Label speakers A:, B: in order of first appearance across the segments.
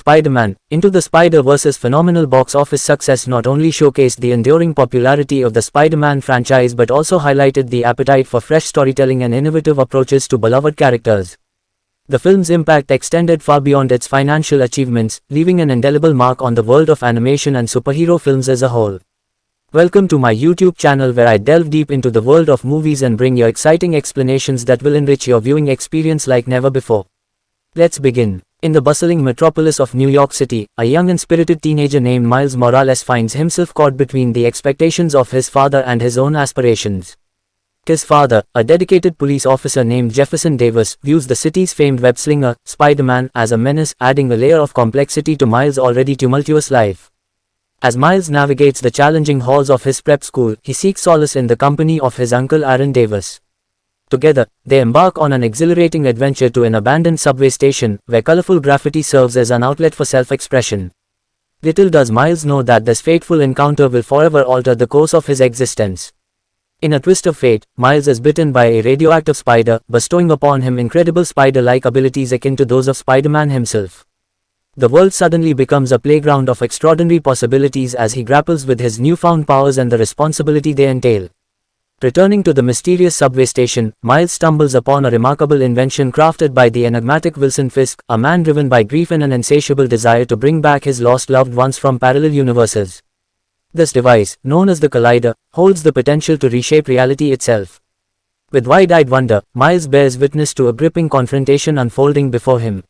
A: Spider-Man: Into the Spider-Verse's phenomenal box office success not only showcased the enduring popularity of the Spider-Man franchise but also highlighted the appetite for fresh storytelling and innovative approaches to beloved characters. The film's impact extended far beyond its financial achievements, leaving an indelible mark on the world of animation and superhero films as a whole. Welcome to my YouTube channel where I delve deep into the world of movies and bring you exciting explanations that will enrich your viewing experience like never before. Let's begin. In the bustling metropolis of New York City, a young and spirited teenager named Miles Morales finds himself caught between the expectations of his father and his own aspirations. His father, a dedicated police officer named Jefferson Davis, views the city's famed web-slinger, Spider-Man, as a menace, adding a layer of complexity to Miles' already tumultuous life. As Miles navigates the challenging halls of his prep school, he seeks solace in the company of his uncle Aaron Davis. Together, they embark on an exhilarating adventure to an abandoned subway station, where colorful graffiti serves as an outlet for self-expression. Little does Miles know that this fateful encounter will forever alter the course of his existence. In a twist of fate, Miles is bitten by a radioactive spider, bestowing upon him incredible spider-like abilities akin to those of Spider-Man himself. The world suddenly becomes a playground of extraordinary possibilities as he grapples with his newfound powers and the responsibility they entail. Returning to the mysterious subway station, Miles stumbles upon a remarkable invention crafted by the enigmatic Wilson Fisk, a man driven by grief and an insatiable desire to bring back his lost loved ones from parallel universes. This device, known as the Collider, holds the potential to reshape reality itself. With wide-eyed wonder, Miles bears witness to a gripping confrontation unfolding before him.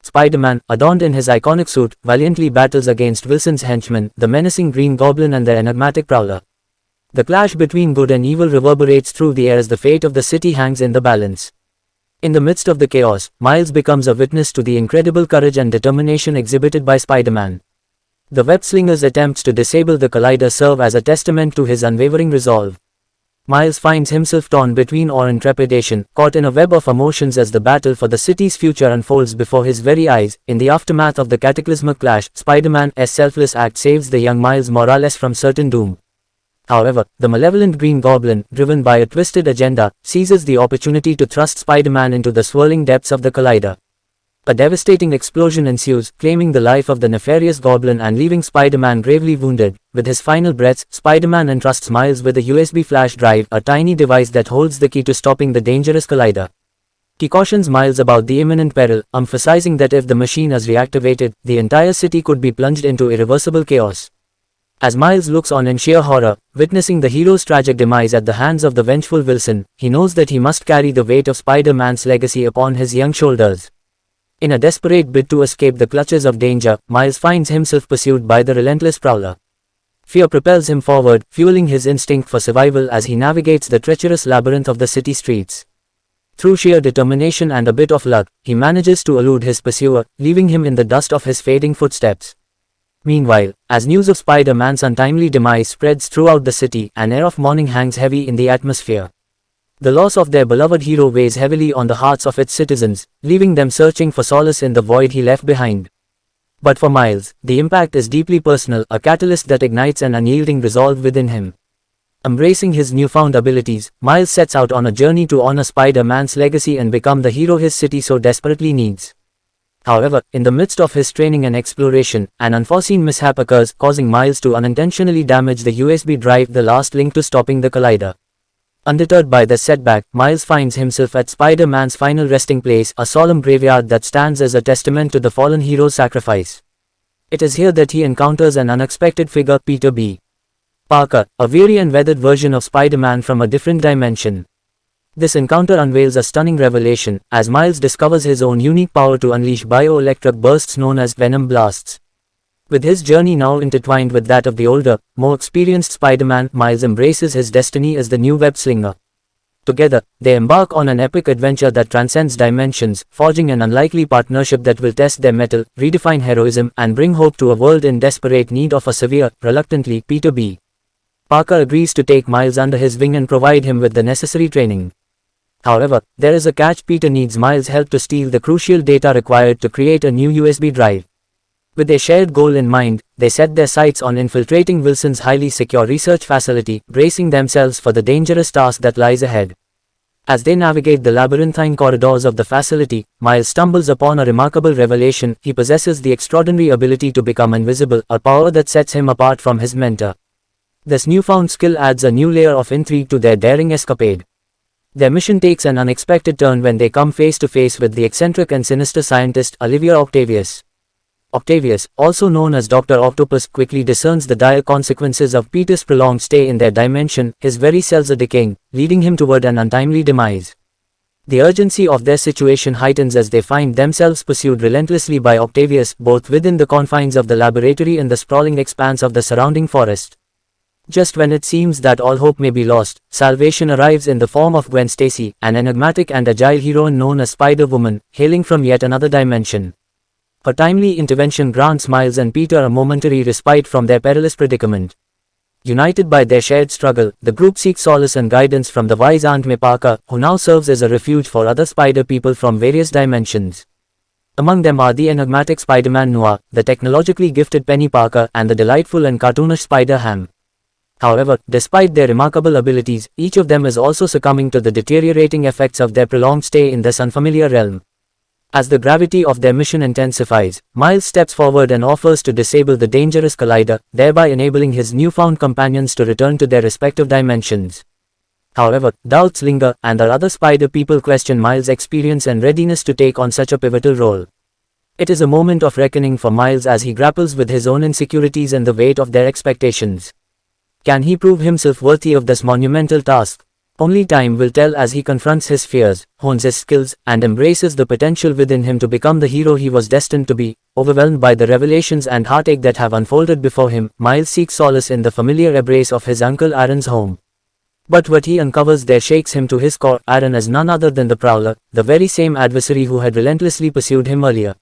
A: Spider-Man, adorned in his iconic suit, valiantly battles against Wilson's henchmen, the menacing Green Goblin and the enigmatic Prowler. The clash between good and evil reverberates through the air as the fate of the city hangs in the balance. In the midst of the chaos, Miles becomes a witness to the incredible courage and determination exhibited by Spider-Man. The web-slinger's attempts to disable the Collider serve as a testament to his unwavering resolve. Miles finds himself torn between awe and trepidation, caught in a web of emotions as the battle for the city's future unfolds before his very eyes. In the aftermath of the cataclysmic clash, Spider-Man's selfless act saves the young Miles Morales from certain doom. However, the malevolent Green Goblin, driven by a twisted agenda, seizes the opportunity to thrust Spider-Man into the swirling depths of the Collider. A devastating explosion ensues, claiming the life of the nefarious Goblin and leaving Spider-Man gravely wounded. With his final breaths, Spider-Man entrusts Miles with a USB flash drive, a tiny device that holds the key to stopping the dangerous Collider. He cautions Miles about the imminent peril, emphasizing that if the machine is reactivated, the entire city could be plunged into irreversible chaos. As Miles looks on in sheer horror, witnessing the hero's tragic demise at the hands of the vengeful Wilson, he knows that he must carry the weight of Spider-Man's legacy upon his young shoulders. In a desperate bid to escape the clutches of danger, Miles finds himself pursued by the relentless Prowler. Fear propels him forward, fueling his instinct for survival as he navigates the treacherous labyrinth of the city streets. Through sheer determination and a bit of luck, he manages to elude his pursuer, leaving him in the dust of his fading footsteps. Meanwhile, as news of Spider-Man's untimely demise spreads throughout the city, an air of mourning hangs heavy in the atmosphere. The loss of their beloved hero weighs heavily on the hearts of its citizens, leaving them searching for solace in the void he left behind. But for Miles, the impact is deeply personal, a catalyst that ignites an unyielding resolve within him. Embracing his newfound abilities, Miles sets out on a journey to honor Spider-Man's legacy and become the hero his city so desperately needs. However, in the midst of his training and exploration, an unforeseen mishap occurs, causing Miles to unintentionally damage the USB drive, the last link to stopping the Collider. Undeterred by the setback, Miles finds himself at Spider-Man's final resting place, a solemn graveyard that stands as a testament to the fallen hero's sacrifice. It is here that he encounters an unexpected figure, Peter B. Parker, a weary and weathered version of Spider-Man from a different dimension. This encounter unveils a stunning revelation, as Miles discovers his own unique power to unleash bioelectric bursts known as Venom Blasts. With his journey now intertwined with that of the older, more experienced Spider-Man, Miles embraces his destiny as the new web-slinger. Together, they embark on an epic adventure that transcends dimensions, forging an unlikely partnership that will test their mettle, redefine heroism, and bring hope to a world in desperate need of a savior. Reluctantly, Peter B. Parker agrees to take Miles under his wing and provide him with the necessary training. However, there is a catch. Peter needs Miles' help to steal the crucial data required to create a new USB drive. With a shared goal in mind, they set their sights on infiltrating Wilson's highly secure research facility, bracing themselves for the dangerous task that lies ahead. As they navigate the labyrinthine corridors of the facility, Miles stumbles upon a remarkable revelation: he possesses the extraordinary ability to become invisible, a power that sets him apart from his mentor. This newfound skill adds a new layer of intrigue to their daring escapade. Their mission takes an unexpected turn when they come face to face with the eccentric and sinister scientist Olivia Octavius. Octavius, also known as Dr. Octopus, quickly discerns the dire consequences of Peter's prolonged stay in their dimension. His very cells are decaying, leading him toward an untimely demise. The urgency of their situation heightens as they find themselves pursued relentlessly by Octavius, both within the confines of the laboratory and the sprawling expanse of the surrounding forest. Just when it seems that all hope may be lost, salvation arrives in the form of Gwen Stacy, an enigmatic and agile heroine known as Spider-Woman, hailing from yet another dimension. Her timely intervention grants Miles and Peter a momentary respite from their perilous predicament. United by their shared struggle, the group seeks solace and guidance from the wise Aunt May Parker, who now serves as a refuge for other Spider people from various dimensions. Among them are the enigmatic Spider-Man Noir, the technologically gifted Penny Parker, and the delightful and cartoonish Spider-Ham. However, despite their remarkable abilities, each of them is also succumbing to the deteriorating effects of their prolonged stay in this unfamiliar realm. As the gravity of their mission intensifies, Miles steps forward and offers to disable the dangerous collider, thereby enabling his newfound companions to return to their respective dimensions. However, doubts linger, and the other Spider people question Miles' experience and readiness to take on such a pivotal role. It is a moment of reckoning for Miles as he grapples with his own insecurities and the weight of their expectations. Can he prove himself worthy of this monumental task? Only time will tell as he confronts his fears, hones his skills, and embraces the potential within him to become the hero he was destined to be. Overwhelmed by the revelations and heartache that have unfolded before him, Miles seeks solace in the familiar embrace of his Uncle Aaron's home. But what he uncovers there shakes him to his core. Aaron is none other than the Prowler, the very same adversary who had relentlessly pursued him earlier.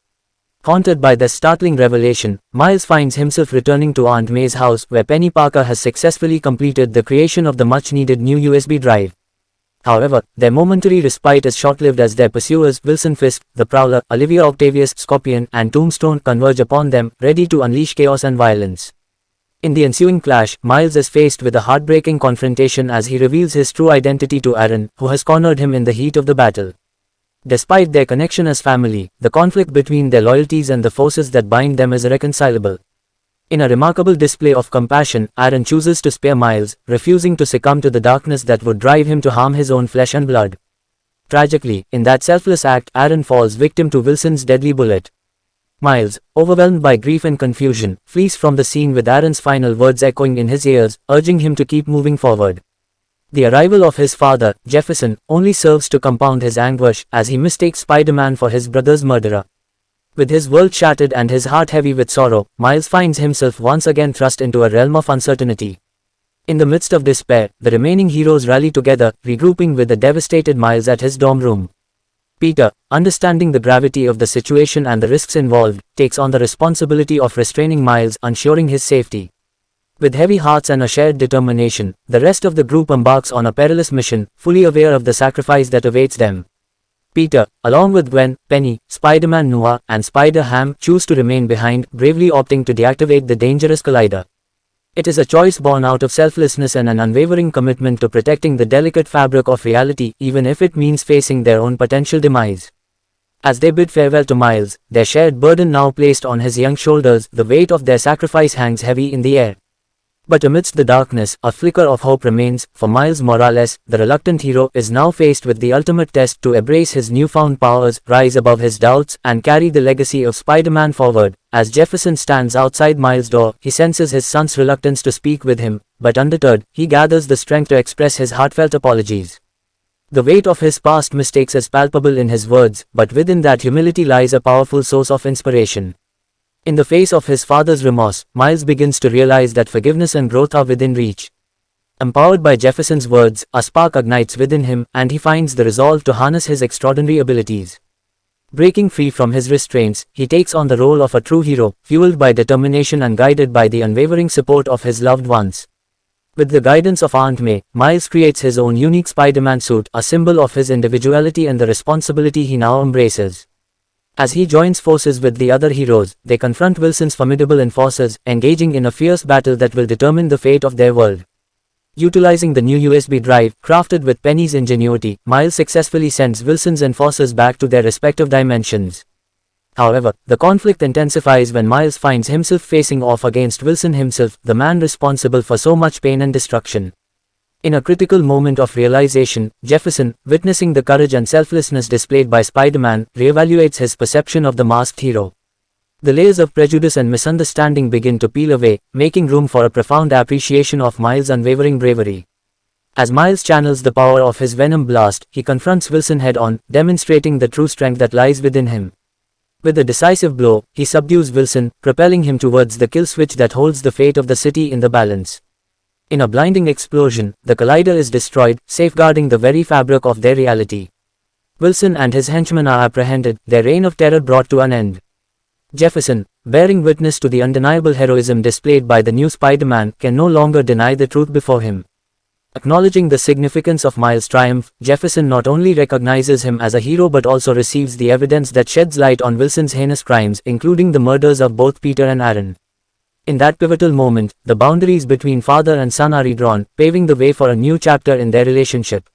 A: Haunted by this startling revelation, Miles finds himself returning to Aunt May's house, where Penny Parker has successfully completed the creation of the much-needed new USB drive. However, their momentary respite is short-lived as their pursuers, Wilson Fisk, the Prowler, Olivia Octavius, Scorpion, and Tombstone, converge upon them, ready to unleash chaos and violence. In the ensuing clash, Miles is faced with a heartbreaking confrontation as he reveals his true identity to Aaron, who has cornered him in the heat of the battle. Despite their connection as family, the conflict between their loyalties and the forces that bind them is irreconcilable. In a remarkable display of compassion, Aaron chooses to spare Miles, refusing to succumb to the darkness that would drive him to harm his own flesh and blood. Tragically, in that selfless act, Aaron falls victim to Wilson's deadly bullet. Miles, overwhelmed by grief and confusion, flees from the scene with Aaron's final words echoing in his ears, urging him to keep moving forward. The arrival of his father, Jefferson, only serves to compound his anguish, as he mistakes Spider-Man for his brother's murderer. With his world shattered and his heart heavy with sorrow, Miles finds himself once again thrust into a realm of uncertainty. In the midst of despair, the remaining heroes rally together, regrouping with the devastated Miles at his dorm room. Peter, understanding the gravity of the situation and the risks involved, takes on the responsibility of restraining Miles, ensuring his safety. With heavy hearts and a shared determination, the rest of the group embarks on a perilous mission, fully aware of the sacrifice that awaits them. Peter, along with Gwen, Penny, Spider-Man Noir, and Spider-Ham, choose to remain behind, bravely opting to deactivate the dangerous collider. It is a choice born out of selflessness and an unwavering commitment to protecting the delicate fabric of reality, even if it means facing their own potential demise. As they bid farewell to Miles, their shared burden now placed on his young shoulders, the weight of their sacrifice hangs heavy in the air. But amidst the darkness, a flicker of hope remains, for Miles Morales, the reluctant hero, is now faced with the ultimate test to embrace his newfound powers, rise above his doubts, and carry the legacy of Spider-Man forward. As Jefferson stands outside Miles' door, he senses his son's reluctance to speak with him, but undeterred, he gathers the strength to express his heartfelt apologies. The weight of his past mistakes is palpable in his words, but within that humility lies a powerful source of inspiration. In the face of his father's remorse, Miles begins to realize that forgiveness and growth are within reach. Empowered by Jefferson's words, a spark ignites within him, and he finds the resolve to harness his extraordinary abilities. Breaking free from his restraints, he takes on the role of a true hero, fueled by determination and guided by the unwavering support of his loved ones. With the guidance of Aunt May, Miles creates his own unique Spider-Man suit, a symbol of his individuality and the responsibility he now embraces. As he joins forces with the other heroes, they confront Wilson's formidable enforcers, engaging in a fierce battle that will determine the fate of their world. Utilizing the new USB drive, crafted with Penny's ingenuity, Miles successfully sends Wilson's enforcers back to their respective dimensions. However, the conflict intensifies when Miles finds himself facing off against Wilson himself, the man responsible for so much pain and destruction. In a critical moment of realization, Jefferson, witnessing the courage and selflessness displayed by Spider-Man, reevaluates his perception of the masked hero. The layers of prejudice and misunderstanding begin to peel away, making room for a profound appreciation of Miles' unwavering bravery. As Miles channels the power of his Venom blast, he confronts Wilson head-on, demonstrating the true strength that lies within him. With a decisive blow, he subdues Wilson, propelling him towards the kill switch that holds the fate of the city in the balance. In a blinding explosion, the collider is destroyed, safeguarding the very fabric of their reality. Wilson and his henchmen are apprehended, their reign of terror brought to an end. Jefferson, bearing witness to the undeniable heroism displayed by the new Spider-Man, can no longer deny the truth before him. Acknowledging the significance of Miles' triumph, Jefferson not only recognizes him as a hero but also receives the evidence that sheds light on Wilson's heinous crimes, including the murders of both Peter and Aaron. In that pivotal moment, the boundaries between father and son are redrawn, paving the way for a new chapter in their relationship.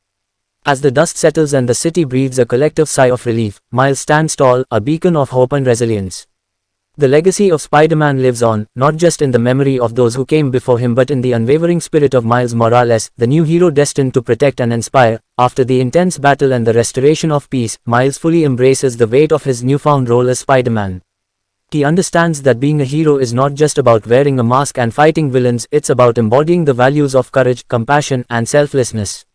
A: As the dust settles and the city breathes a collective sigh of relief, Miles stands tall, a beacon of hope and resilience. The legacy of Spider-Man lives on, not just in the memory of those who came before him but in the unwavering spirit of Miles Morales, the new hero destined to protect and inspire. After the intense battle and the restoration of peace, Miles fully embraces the weight of his newfound role as Spider-Man. He understands that being a hero is not just about wearing a mask and fighting villains, it's about embodying the values of courage, compassion, and selflessness.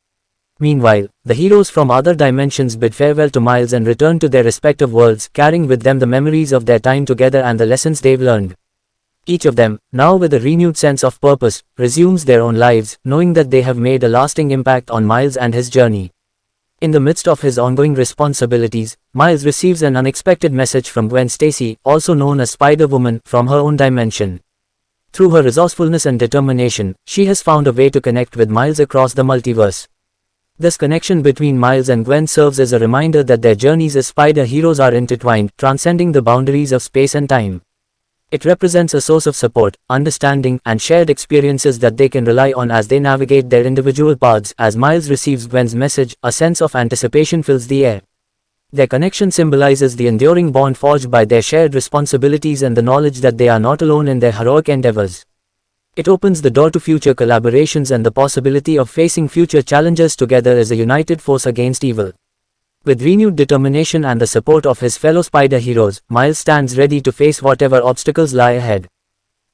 A: Meanwhile, the heroes from other dimensions bid farewell to Miles and return to their respective worlds, carrying with them the memories of their time together and the lessons they've learned. Each of them, now with a renewed sense of purpose, resumes their own lives, knowing that they have made a lasting impact on Miles and his journey. In the midst of his ongoing responsibilities, Miles receives an unexpected message from Gwen Stacy, also known as Spider-Woman, from her own dimension. Through her resourcefulness and determination, she has found a way to connect with Miles across the multiverse. This connection between Miles and Gwen serves as a reminder that their journeys as spider-heroes are intertwined, transcending the boundaries of space and time. It represents a source of support, understanding, and shared experiences that they can rely on as they navigate their individual paths. As Miles receives Gwen's message, a sense of anticipation fills the air. Their connection symbolizes the enduring bond forged by their shared responsibilities and the knowledge that they are not alone in their heroic endeavors. It opens the door to future collaborations and the possibility of facing future challenges together as a united force against evil. With renewed determination and the support of his fellow spider-heroes, Miles stands ready to face whatever obstacles lie ahead.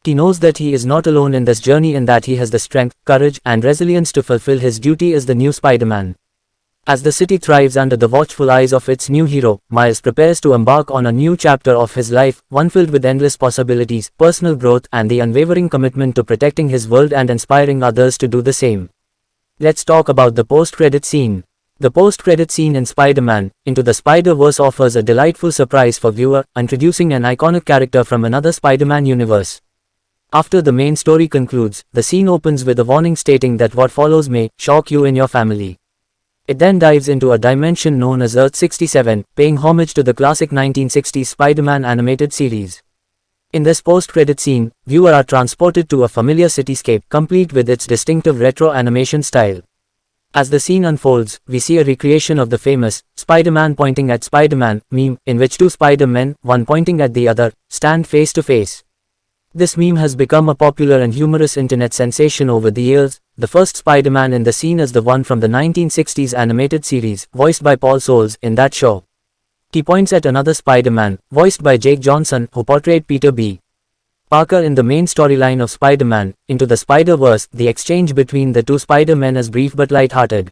A: He knows that he is not alone in this journey and that he has the strength, courage, and resilience to fulfill his duty as the new Spider-Man. As the city thrives under the watchful eyes of its new hero, Miles prepares to embark on a new chapter of his life, one filled with endless possibilities, personal growth, and the unwavering commitment to protecting his world and inspiring others to do the same. Let's talk about the post-credit scene. The post-credit scene in Spider-Man, Into the Spider-Verse offers a delightful surprise for viewer, introducing an iconic character from another Spider-Man universe. After the main story concludes, the scene opens with a warning stating that what follows may shock you and your family. It then dives into a dimension known as Earth 67, paying homage to the classic 1960s Spider-Man animated series. In this post-credit scene, viewers are transported to a familiar cityscape, complete with its distinctive retro animation style. As the scene unfolds, we see a recreation of the famous Spider-Man pointing at Spider-Man meme, in which two Spider-Men, one pointing at the other, stand face to face. This meme has become a popular and humorous internet sensation over the years. The first Spider-Man in the scene is the one from the 1960s animated series, voiced by Paul Soles. In that show, he points at another Spider-Man, voiced by Jake Johnson, who portrayed Peter B. Parker in the main storyline of Spider-Man, Into the Spider-Verse. The exchange between the two Spider-Men is brief but light-hearted.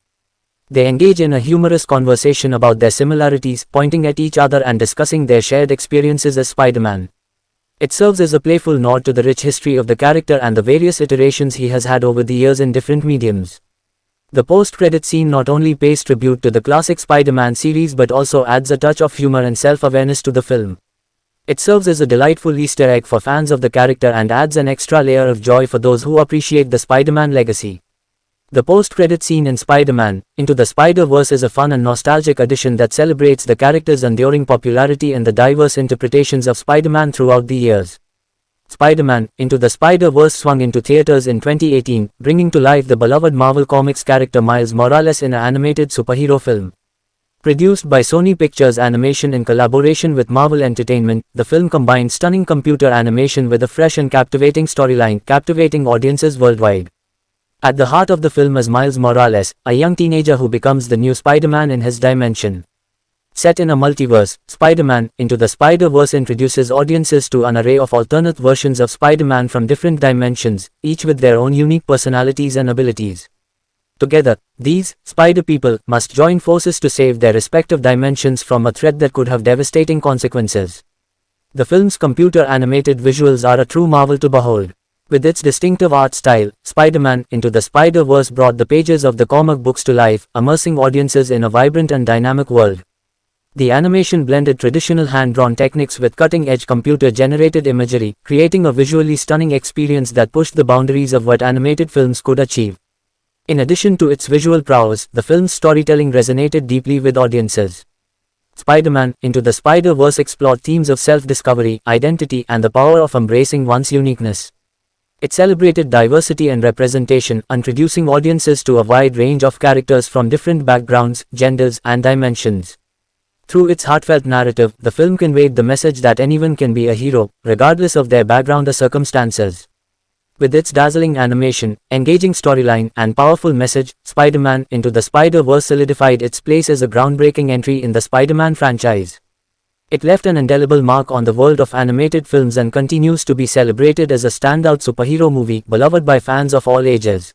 A: They engage in a humorous conversation about their similarities, pointing at each other and discussing their shared experiences as Spider-Man. It serves as a playful nod to the rich history of the character and the various iterations he has had over the years in different mediums. The post-credit scene not only pays tribute to the classic Spider-Man series but also adds a touch of humor and self-awareness to the film. It serves as a delightful Easter egg for fans of the character and adds an extra layer of joy for those who appreciate the Spider-Man legacy. The post-credit scene in Spider-Man, Into the Spider-Verse is a fun and nostalgic addition that celebrates the character's enduring popularity and the diverse interpretations of Spider-Man throughout the years. Spider-Man Into the Spider-Verse swung into theaters in 2018, bringing to life the beloved Marvel Comics character Miles Morales in an animated superhero film. Produced by Sony Pictures Animation in collaboration with Marvel Entertainment, the film combined stunning computer animation with a fresh and captivating storyline, captivating audiences worldwide. At the heart of the film is Miles Morales, a young teenager who becomes the new Spider-Man in his dimension. Set in a multiverse, Spider-Man Into the Spider-Verse introduces audiences to an array of alternate versions of Spider-Man from different dimensions, each with their own unique personalities and abilities. Together, these Spider-People must join forces to save their respective dimensions from a threat that could have devastating consequences. The film's computer-animated visuals are a true marvel to behold. With its distinctive art style, Spider-Man Into the Spider-Verse brought the pages of the comic books to life, immersing audiences in a vibrant and dynamic world. The animation blended traditional hand-drawn techniques with cutting-edge computer-generated imagery, creating a visually stunning experience that pushed the boundaries of what animated films could achieve. In addition to its visual prowess, the film's storytelling resonated deeply with audiences. Spider-Man Into the Spider-Verse explored themes of self-discovery, identity, and the power of embracing one's uniqueness. It celebrated diversity and representation, introducing audiences to a wide range of characters from different backgrounds, genders, and dimensions. Through its heartfelt narrative, the film conveyed the message that anyone can be a hero, regardless of their background or circumstances. With its dazzling animation, engaging storyline, and powerful message, Spider-Man Into the Spider-Verse solidified its place as a groundbreaking entry in the Spider-Man franchise. It left an indelible mark on the world of animated films and continues to be celebrated as a standout superhero movie, beloved by fans of all ages.